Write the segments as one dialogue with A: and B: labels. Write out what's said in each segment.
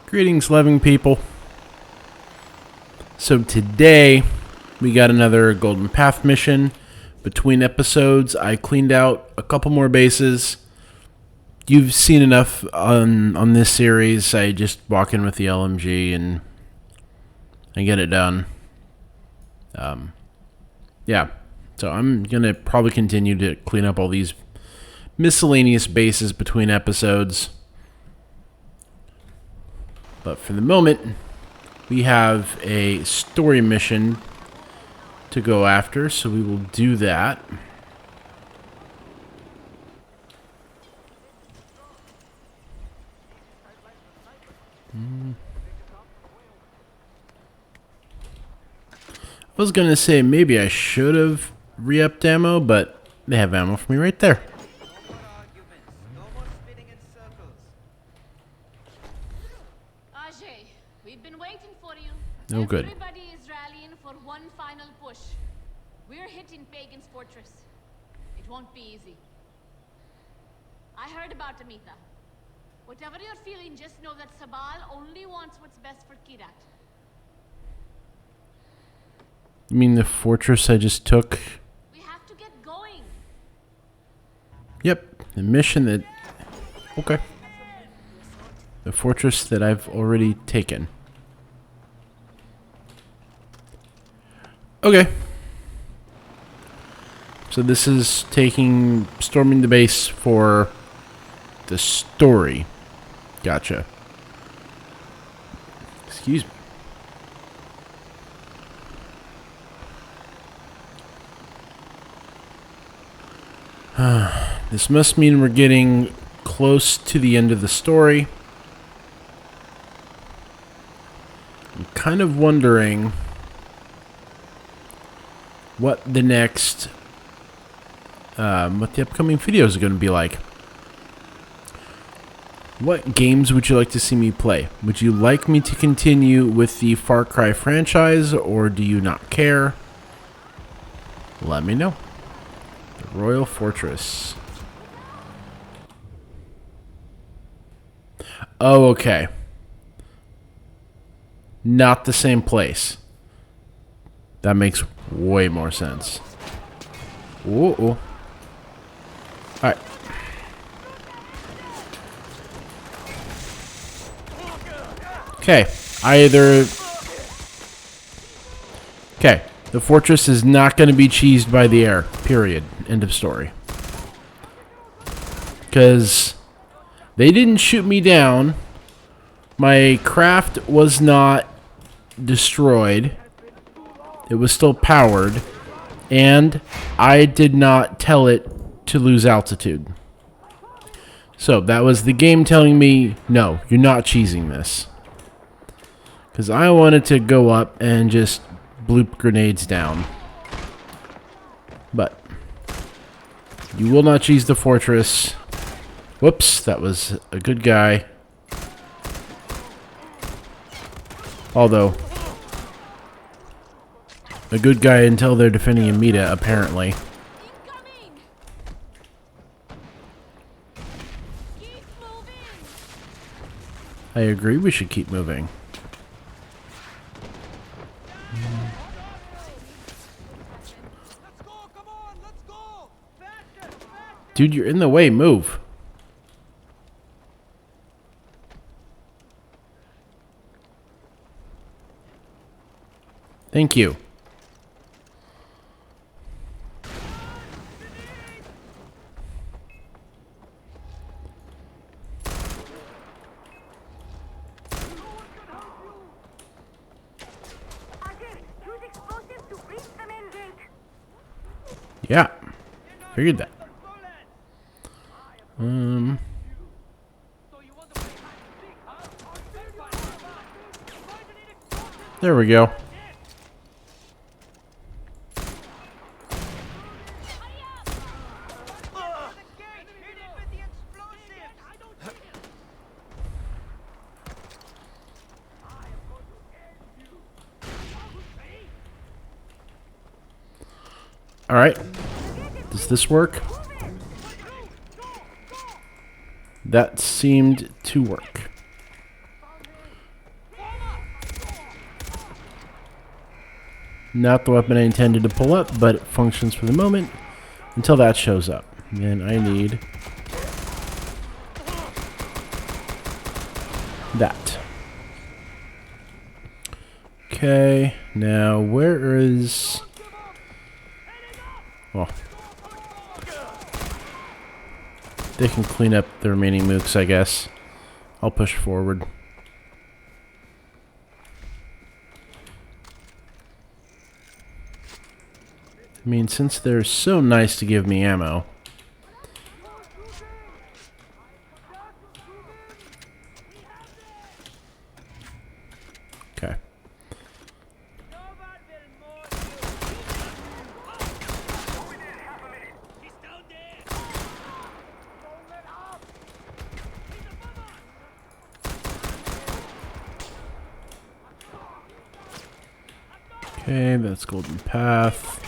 A: Greetings, loving people. So today, we got another Golden Path mission. Between episodes, I cleaned out a couple more bases. You've seen enough on this series. I just walk in with the LMG and I get it done. Yeah. So I'm going to probably continue to clean up all these miscellaneous bases between episodes. But for the moment, we have a story mission to go after, so we will do that. I was going to say maybe I should have re-upped ammo, but they have ammo for me right there.
B: We've been waiting for you.
A: Oh, good.
B: Everybody is rallying for one final push. We're hitting Pagan's fortress. It won't be easy. I heard about Amita. Whatever you're feeling, just know that Sabal only wants what's best for Kyrat.
A: You mean the fortress I just took?
B: We have to get going.
A: Yep, the mission that... Okay. The fortress that I've already taken. Okay. So this is storming the base for the story. Gotcha. Excuse me. This must mean we're getting close to the end of the story. I'm kind of wondering what the next, what the upcoming videos are going to be like. What games would you like to see me play? Would you like me to continue with the Far Cry franchise, or do you not care? Let me know. The Royal Fortress. Oh, okay. Not the same place. That makes way more sense. Ooh. Alright. Okay. Okay. The fortress is not going to be cheesed by the air. Period. End of story. Because they didn't shoot me down. My craft was not destroyed. It was still powered. And I did not tell it to lose altitude. So that was the game telling me, no, you're not cheesing this. Because I wanted to go up and just bloop grenades down. But you will not cheese the fortress. Whoops, that was a good guy. Although, a good guy until they're defending Amita, apparently. I agree, we should keep moving. Dude, you're in the way, move. Thank you. Yeah, figured that. There we go. All right. Does this work? That seemed to work. Not the weapon I intended to pull up, but it functions for the moment until that shows up. Then I need that. Okay, now where is... Well, they can clean up the remaining mooks, I guess. I'll push forward. I mean, since they're so nice to give me ammo. Okay. Okay, that's Golden Path.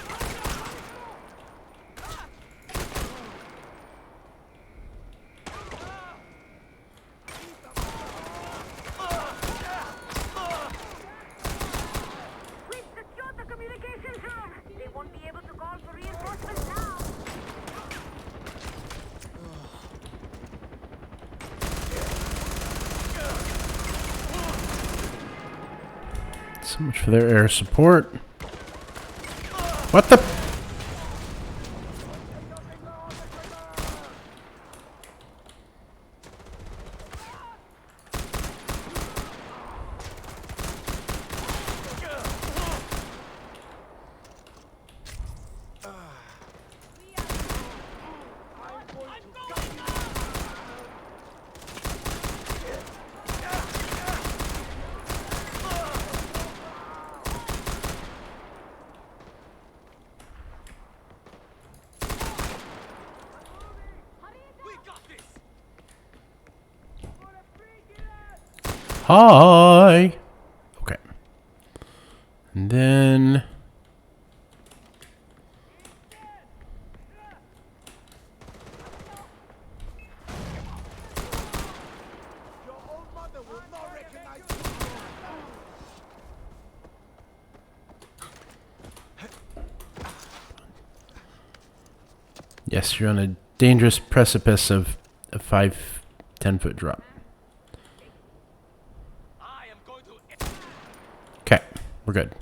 C: We've secured the communications room. They won't be able to call for reinforcements now.
A: So much for their air support. What the? Hi. Okay. And then yes, you're on a dangerous precipice of a 5-10 foot drop. Okay, we're good.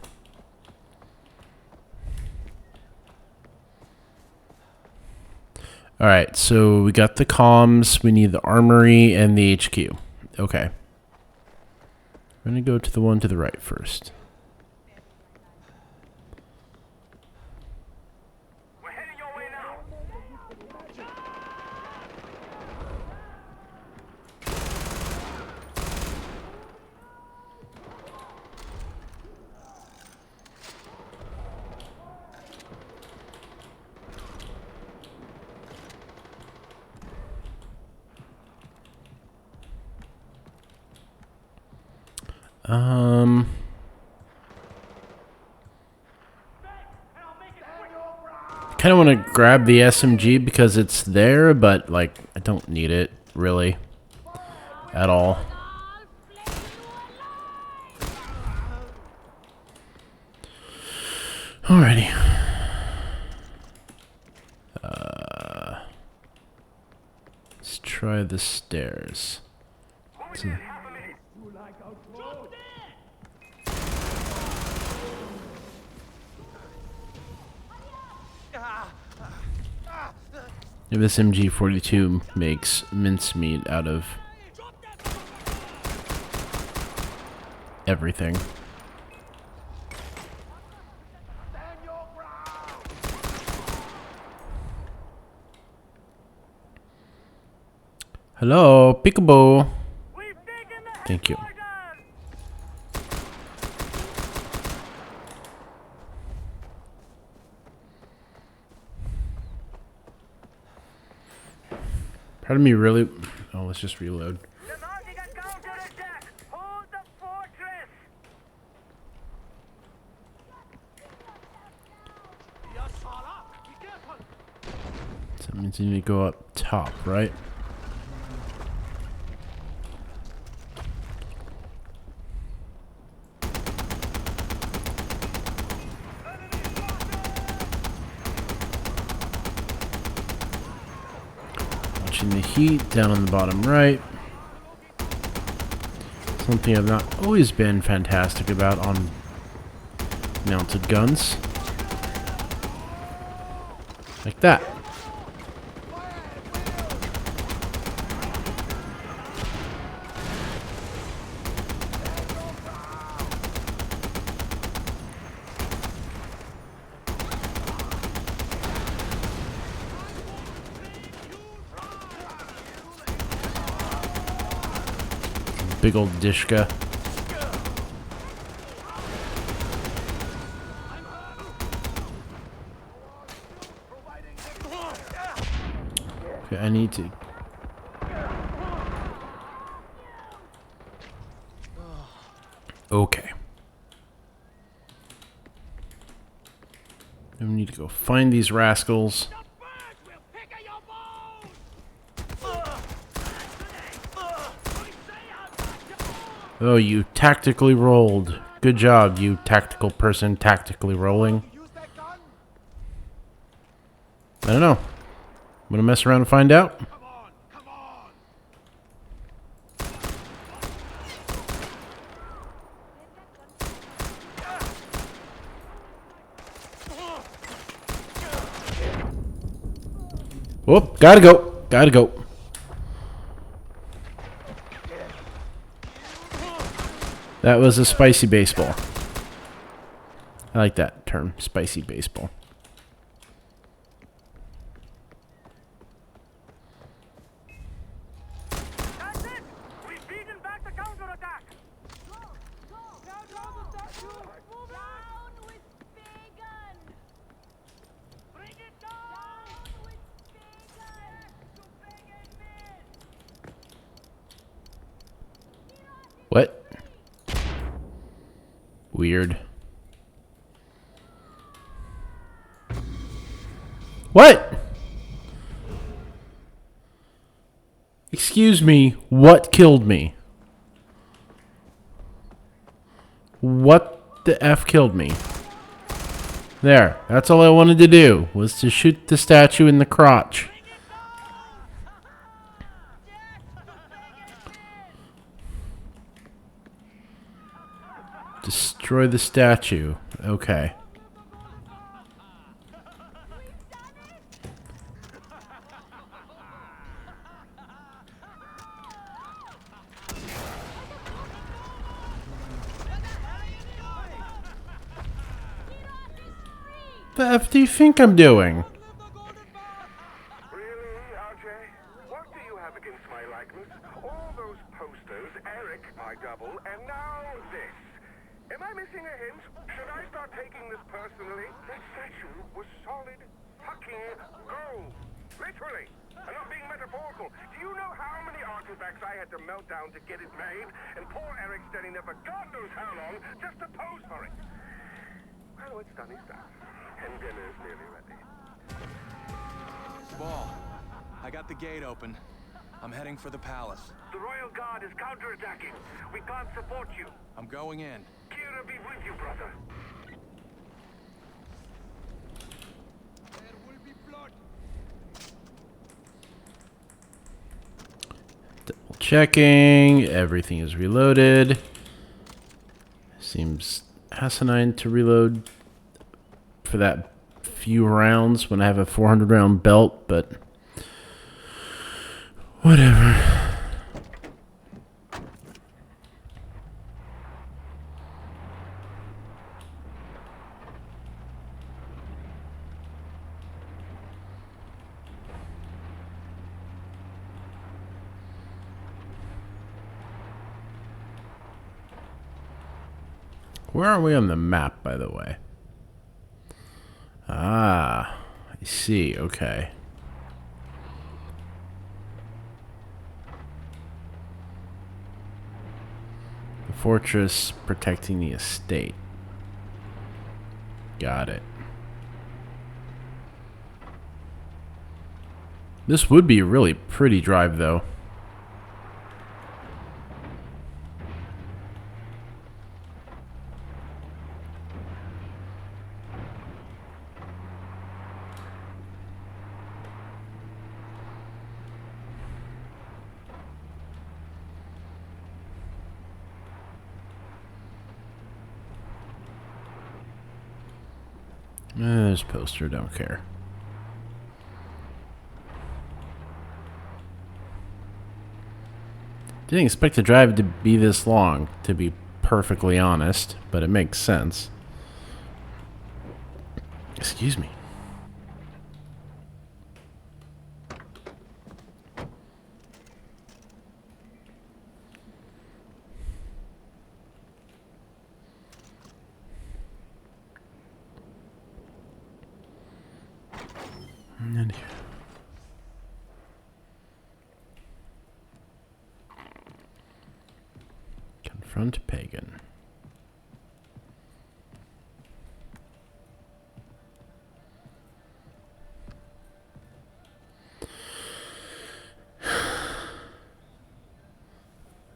A: Alright, so we got the comms, we need the armory and the HQ. Okay. I'm gonna go to the one to the right first.
C: We're heading your way now.
A: Kind of want to grab the SMG because it's there, but like I don't need it really at all. Alrighty. Let's try the stairs. So- If this MG42 makes mincemeat out of everything. Hello, Peekaboo. Thank you. Part of me really... Oh, let's just reload.
C: They're mounting a counterattack. Hold the fortress.
A: So that means you need to go up top, right? Reducing the heat down on the bottom right. Something I've not always been fantastic about on mounted guns. Like that. Big old Dishka. Okay, I need to. Okay. Then we need to go find these rascals. Oh, you tactically rolled. Good job, you tactical person tactically rolling. I don't know. I'm gonna mess around and find out. Whoop, gotta go. Gotta go. That was a spicy baseball. I like that term, spicy baseball.
C: That's it! We've beaten back the counterattack! Go! Go! Down the statue! Move down with Pagan! Bring it down! Down with Pagan! To Pagan men!
A: What? Weird. What? Excuse me, what killed me? What the F killed me? There, that's all I wanted to do, was to shoot the statue in the crotch. Destroy the statue. Okay. The F do you think I'm doing?
D: Really, RJ? What do you have against my likeness? All those posters, Eric, my double, and now this. Am I missing a hint? Should I start taking this personally? That statue was solid fucking gold. Literally. I'm not being metaphorical. Do you know how many artifacts I had to melt down to get it made? And poor Eric standing there for God knows how long just to pose for it. Well, it's done, it's done. And dinner's nearly ready.
E: Ball, I got the gate open. I'm heading for the palace.
D: The Royal Guard is counterattacking. We can't support you.
E: I'm going in.
D: Kira be with you, brother.
E: There will be blood.
A: Double checking. Everything is reloaded. Seems asinine to reload for that few rounds when I have a 400 round belt, but whatever. Where are we on the map, by the way? Ah, I see. Okay. The fortress protecting the estate. Got it. This would be a really pretty drive, though. There's a poster, don't care. Didn't expect the drive to be this long, to be perfectly honest, but it makes sense. Excuse me. And then here. Confront Pagan.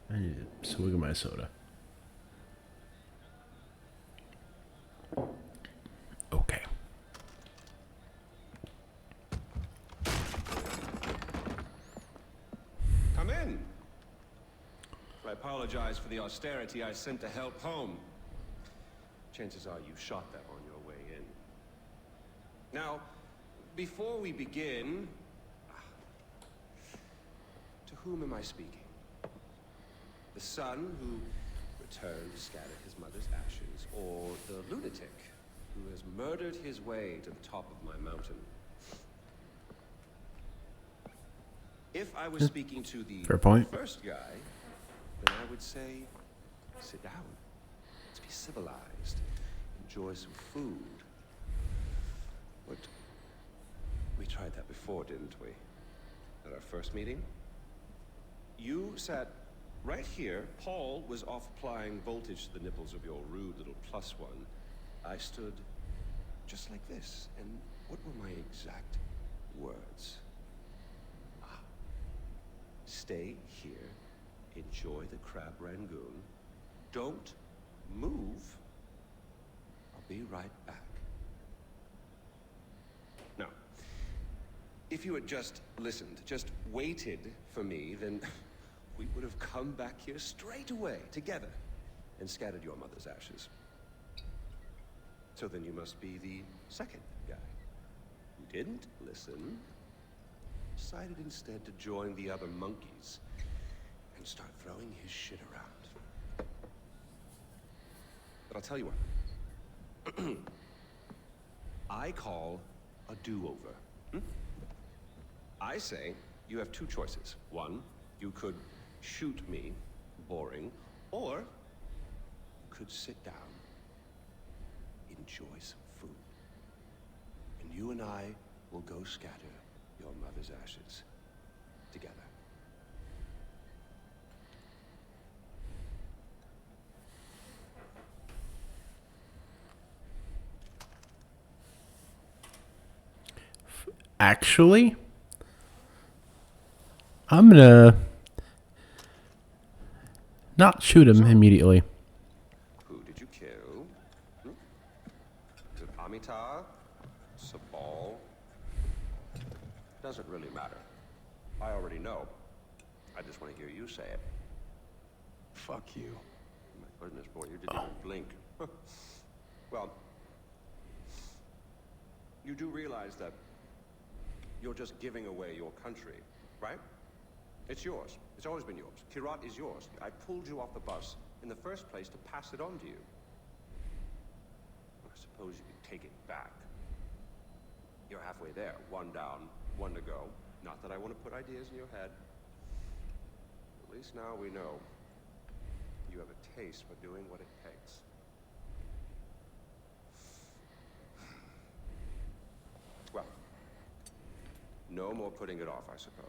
A: I need a swig of my soda. Okay.
F: Come in. I apologize for the austerity I sent to help home. Chances are you shot that on your way in. Now, before we begin, to whom am I speaking? The son who returned to scatter his mother's ashes, or the lunatic who has murdered his way to the top of my mountain? If I was speaking to the
A: Fair point.
F: first guy, then I would say, sit down. Let's be civilized. Enjoy some food. But we tried that before, didn't we? At our first meeting? You sat right here. Paul was off applying voltage to the nipples of your rude little +1. I stood just like this. And what were my exact words? Stay here, enjoy the crab rangoon, don't move, I'll be right back. Now, if you had just listened, just waited for me, then we would have come back here straight away, together, and scattered your mother's ashes. So then you must be the second guy, who didn't listen, decided instead to join the other monkeys and start throwing his shit around. But I'll tell you what. I call a do-over. I say you have two choices. One, you could shoot me, boring, or you could sit down, enjoy some food, and you and I will go scatter your mother's ashes together.
A: Actually, I'm gonna not shoot him immediately.
F: Who did you kill? Is it Amitabh? Sabal? Doesn't really matter. I already know. I just want to hear you say it.
E: Fuck you.
F: My goodness, boy, you didn't even blink. Well, you do realize that you're just giving away your country, right? It's yours. It's always been yours. Kyrat is yours. I pulled you off the bus in the first place to pass it on to you. I suppose you could take it back. You're halfway there. One down, one to go. Not that I want to put ideas in your head. At least now we know you have a taste for doing what it takes. Well, no more putting it off, I suppose.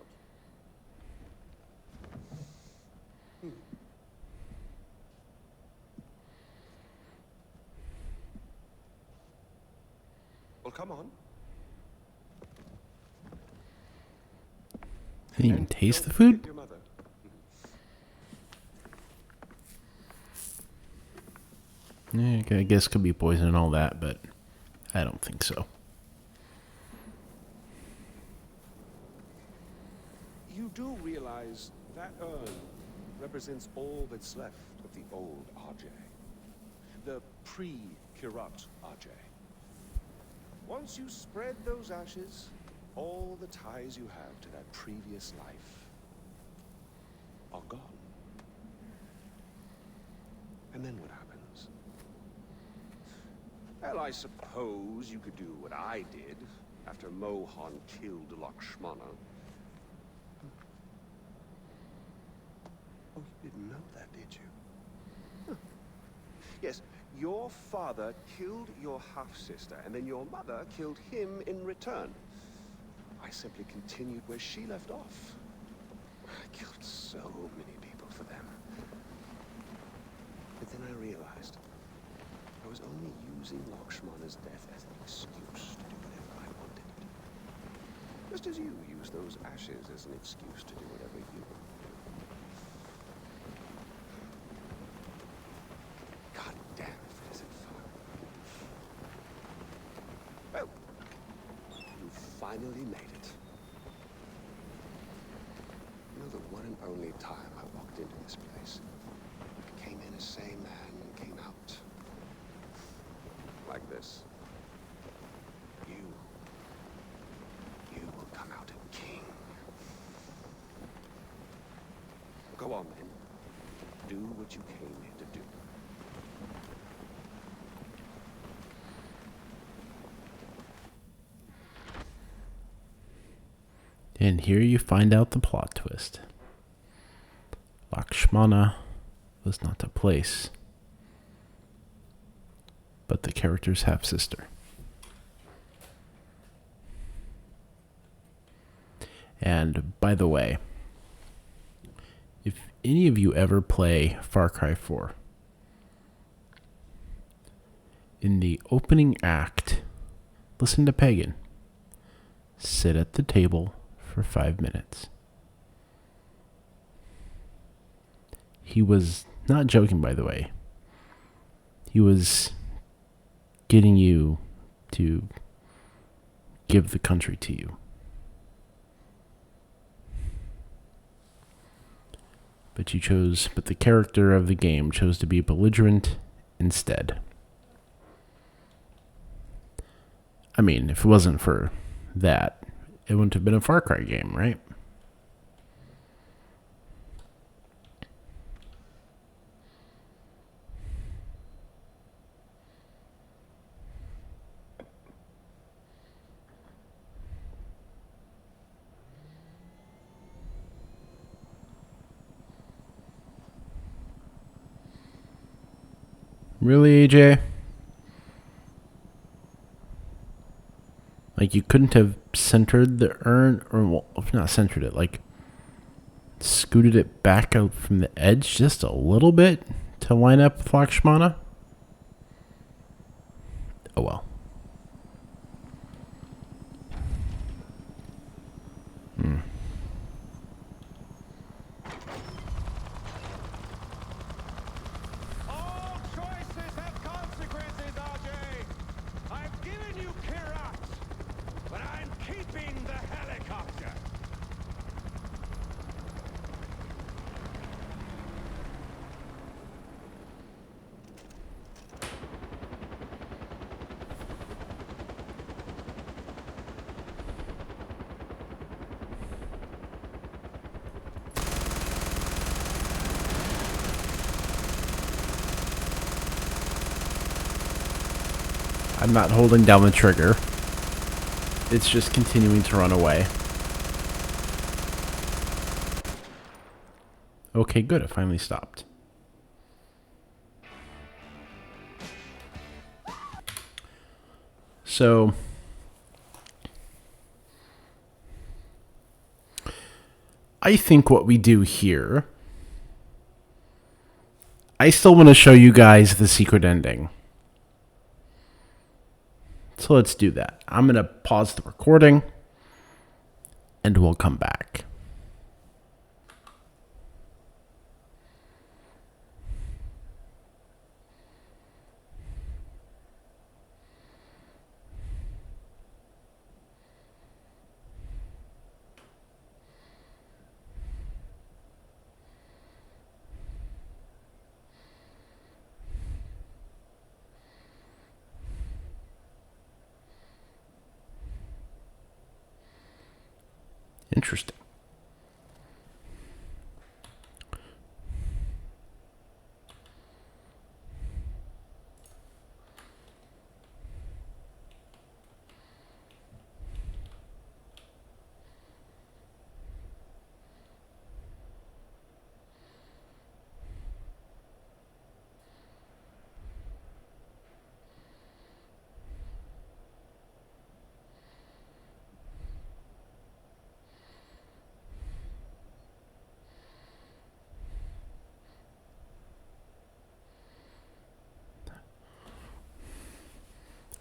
F: Well, come on.
A: Didn't even taste the
F: Don't
A: food?
F: forget your mother.
A: Yeah, I guess could be poison and all that, but I don't think so.
F: You do realize that urn represents all that's left of the old Ajay. The pre-Kyrat Ajay. Once you spread those ashes, all the ties you have to that previous life are gone. And then what happens? Well, I suppose you could do what I did after Mohan killed Lakshmana. Oh, you didn't know that, did you? Huh. Yes, your father killed your half-sister, and then your mother killed him in return. I simply continued where she left off. I killed so many people for them. But then I realized I was only using Lakshmana's death as an excuse to do whatever I wanted. Just as you use those ashes as an excuse to do whatever you want. God damn if it isn't fun. Well, you finally made it. You know, the one and only time I walked into this place, I came in a sane man and came out like this. You will come out a king. Go on, then. Do what you came here to do.
A: And here you find out the plot twist. Lakshmana was not a place, but the character's half-sister. And by the way, if any of you ever play Far Cry 4, in the opening act, listen to Pagan. Sit at the table for 5 minutes. He was not joking, by the way. He was getting you to give the country to you. But the character of the game chose to be belligerent instead. I mean, if it wasn't for that, it wouldn't have been a Far Cry game, right? Really, AJ? Like, you couldn't have centered the urn, or well, not centered it, like scooted it back out from the edge just a little bit to line up with Lakshmana? Oh well.
C: All choices have consequences, RJ. I've given you Kirat, but I'm keeping the helicopter.
A: I'm not holding down the trigger. It's just continuing to run away. Okay, good. It finally stopped. So, I think what we do here, I still want to show you guys the secret ending. So let's do that. I'm going to pause the recording and we'll come back. Interesting.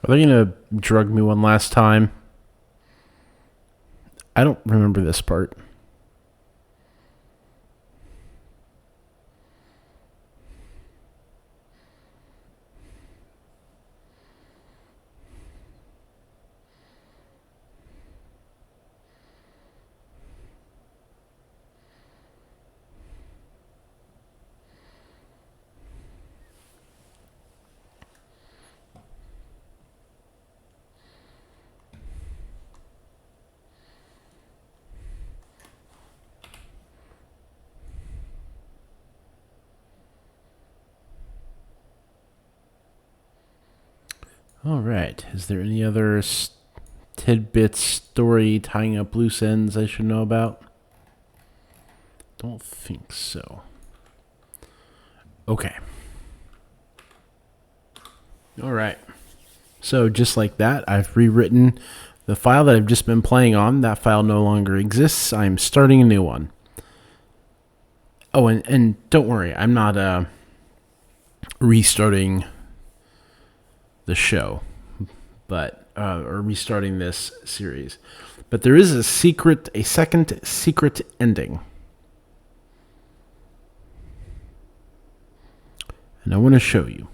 A: Are they gonna drug me one last time? I don't remember this part. All right. Is there any other tidbits, story, tying up loose ends I should know about? Don't think so. Okay. All right. So just like that, I've rewritten the file that I've just been playing on. That file no longer exists. I'm starting a new one. Oh, and don't worry. I'm not restarting the show, but or restarting this series. But there is a second secret ending. And I want to show you.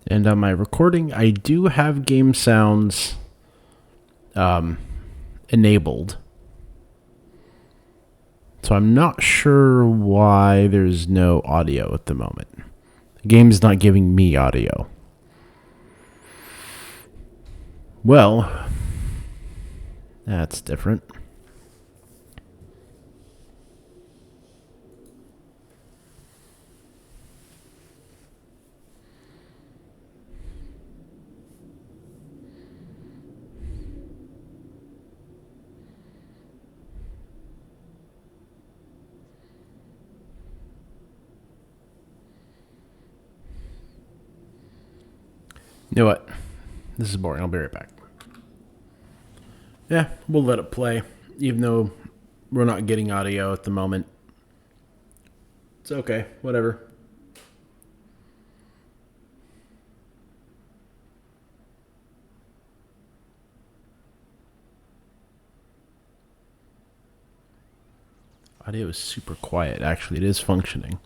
A: And on my recording, I do have game sounds enabled. So I'm not sure why there's no audio at the moment. The game's not giving me audio. Well, that's different. You know what? This is boring. I'll be right back. Yeah, we'll let it play, even though we're not getting audio at the moment. It's okay. Whatever. Audio is super quiet. Actually, it is functioning.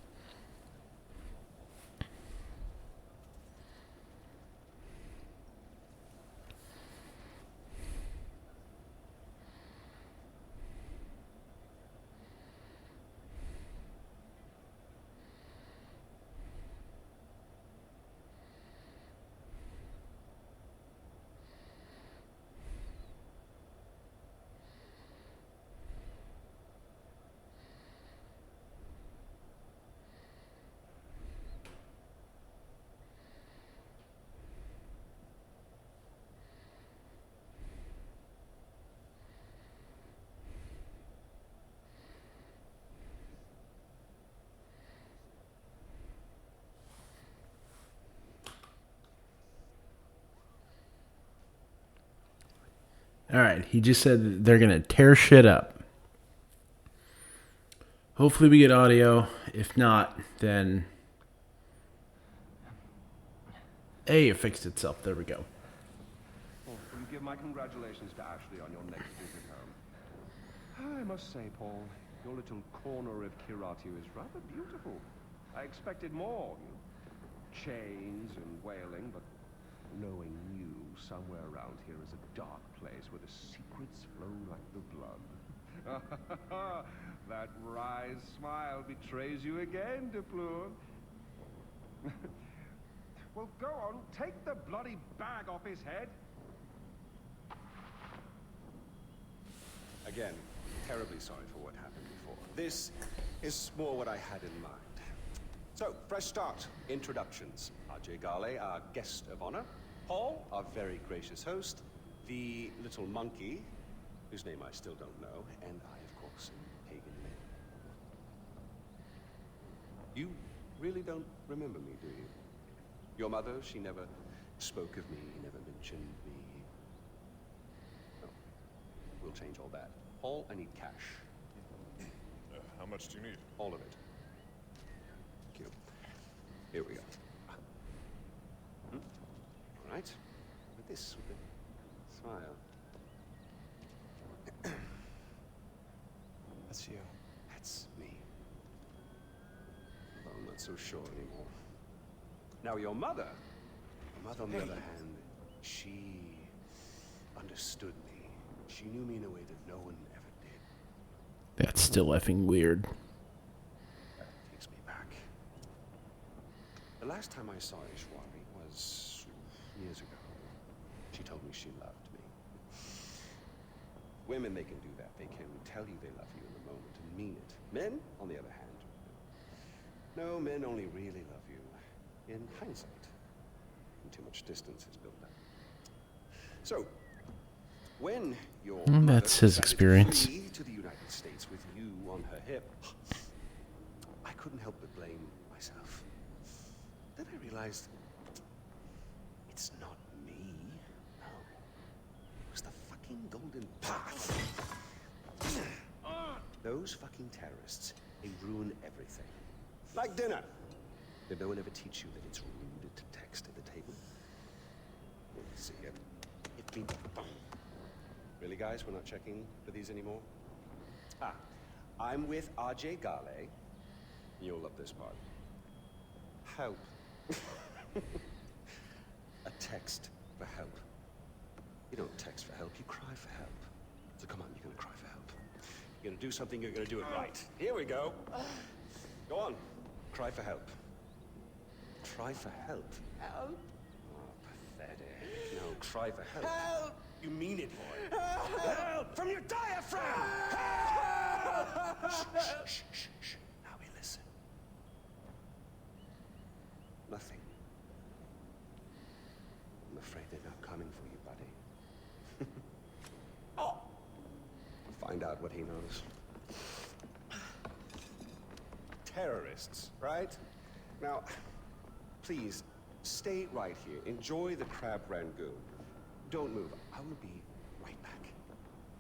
A: All right, he just said that they're going to tear shit up. Hopefully we get audio. If not, then... Hey, it fixed itself. There we go.
F: Will you give my congratulations to Ashley on your next visit home? I must say, Paul, your little corner of Kiratu is rather beautiful. I expected more.
G: chains and wailing, but knowing you, somewhere around here is a dark place where the secrets flow like the blood. That wry smile betrays you again, Duploon. Well, go on, take the bloody bag off his head.
F: Again, terribly sorry for what happened before. This is more what I had in mind. So, fresh start. Introductions. Ajay Gale, our guest of honor. Paul, our very gracious host. The little monkey, whose name I still don't know. And I, of course, am Pagan Min. You really don't remember me, do you? Your mother, she never spoke of me, never mentioned me. No. We'll change all that. Paul, I need cash.
H: How much do you need?
F: All of it. Thank you. Here we go. All right. With this, with a smile. That's you. That's me. Well, I'm not so sure anymore. Now, your mother, on the other hand, she understood me. She knew me in a way that no one ever did.
A: That's still effing weird.
F: That takes me back. The last time I saw Ishwari was years ago. She told me she loved me. Women, they can do that. They can tell you they love you in the moment and mean it. Men, on the other hand, no, men only really love you in hindsight. And too much distance is built up. So, when your
A: That's
F: mother
A: his
F: decided to
A: experience.
F: flee to the United States with you on her hip, I couldn't help but blame myself. Then I realized it's not me. No. It was the fucking Golden Path. Those fucking terrorists, they ruin everything. Like dinner. Did no one ever teach you that it's rude to text at the table? Let's see it. Really, guys? We're not checking for these anymore? Ah, I'm with Ajay Gale. You'll love this part. Help. A text for help. You don't text for help, you cry for help. So come on, you're gonna cry for help. You're gonna do something, you're gonna do it right. Here we go. Go on. Cry for help. Cry for help.
B: Help.
F: Oh, pathetic. No, cry for help. Help! You mean it, boy. Help! From your diaphragm! Help! Shh, shh, shh, shh. Now we listen. Nothing. I'm afraid they're not coming for you, buddy. Oh! Find out what he knows. Terrorists, right? Now, please, stay right here. Enjoy the crab rangoon. Don't move. I will be right back.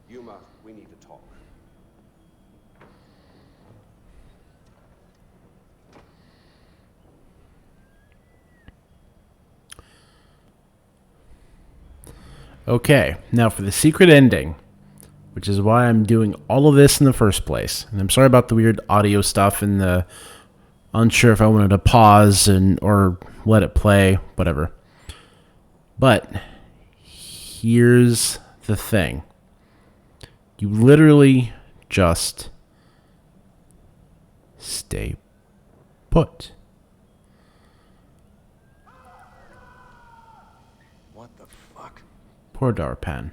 F: Yuma, we need to talk.
A: Okay, now for the secret ending, which is why I'm doing all of this in the first place. And I'm sorry about the weird audio stuff and the unsure if I wanted to pause or let it play, whatever. But here's the thing. You literally just stay put.
F: What the fuck?
A: Poor Darpan.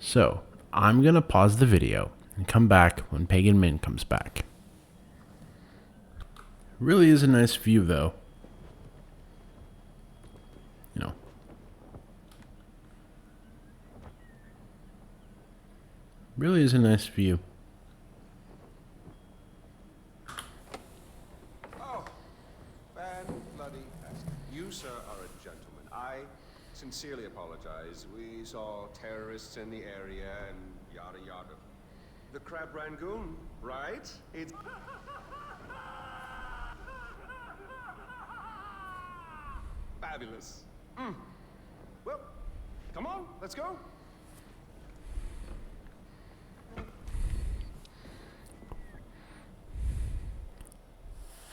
A: So, I'm going to pause the video and come back when Pagan Min comes back. Really is a nice view, though. You know. Really is a nice view.
F: Oh, bloody you, sir, are a gentleman. I sincerely apologize. We saw terrorists in the area and yada yada. The crab rangoon, right? It's fabulous. Well, come on, let's go.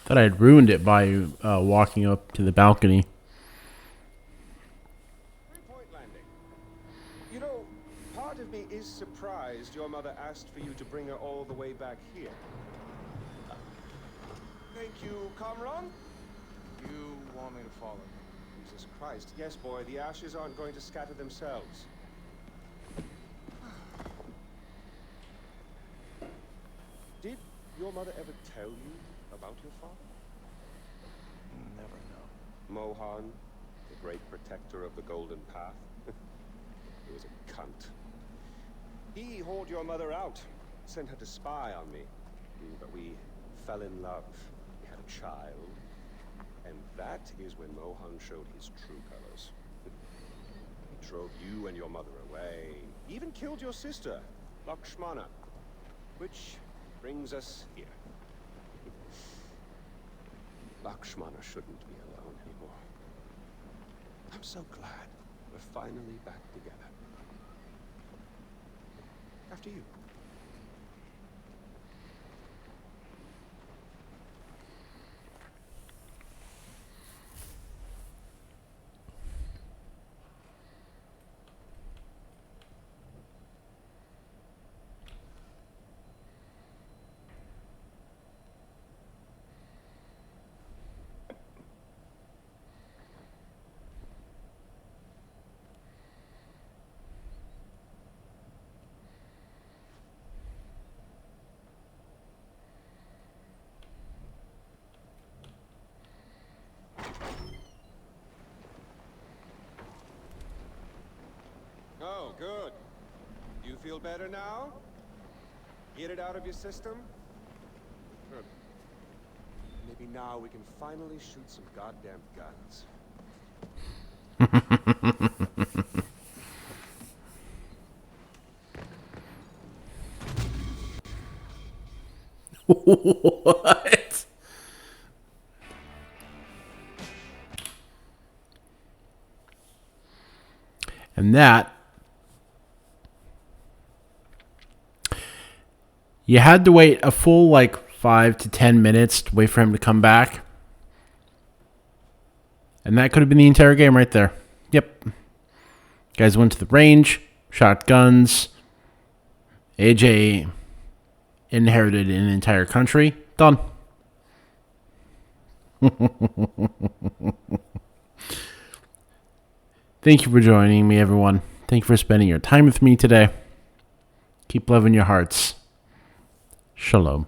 A: Thought I had ruined it by walking up to the balcony.
G: 3-point landing. You know, part of me is surprised your mother asked for you to bring her all the way back here. Thank you, Kamran.
E: You want me to follow?
G: Jesus Christ. Yes, boy, the ashes aren't going to scatter themselves. Did your mother ever tell you about your father?
E: Never know.
G: Mohan, the great protector of the Golden Path. He was a cunt. He hauled your mother out, sent her to spy on me. But we fell in love. We had a child. And that is when Mohan showed his true colors. He drove you and your mother away. He even killed your sister, Lakshmana. Which brings us here. Lakshmana shouldn't be alone anymore. I'm so glad we're finally back together. After you. Oh, good. You feel better now? Get it out of your system? Good. Maybe now we can finally shoot some goddamn guns.
A: What? And that, you had to wait a full like 5 to 10 minutes to wait for him to come back. And that could have been the entire game right there. Yep. Guys went to the range, shot guns. AJ inherited an entire country. Done. Thank you for joining me, everyone. Thank you for spending your time with me today. Keep loving your hearts. Shalom.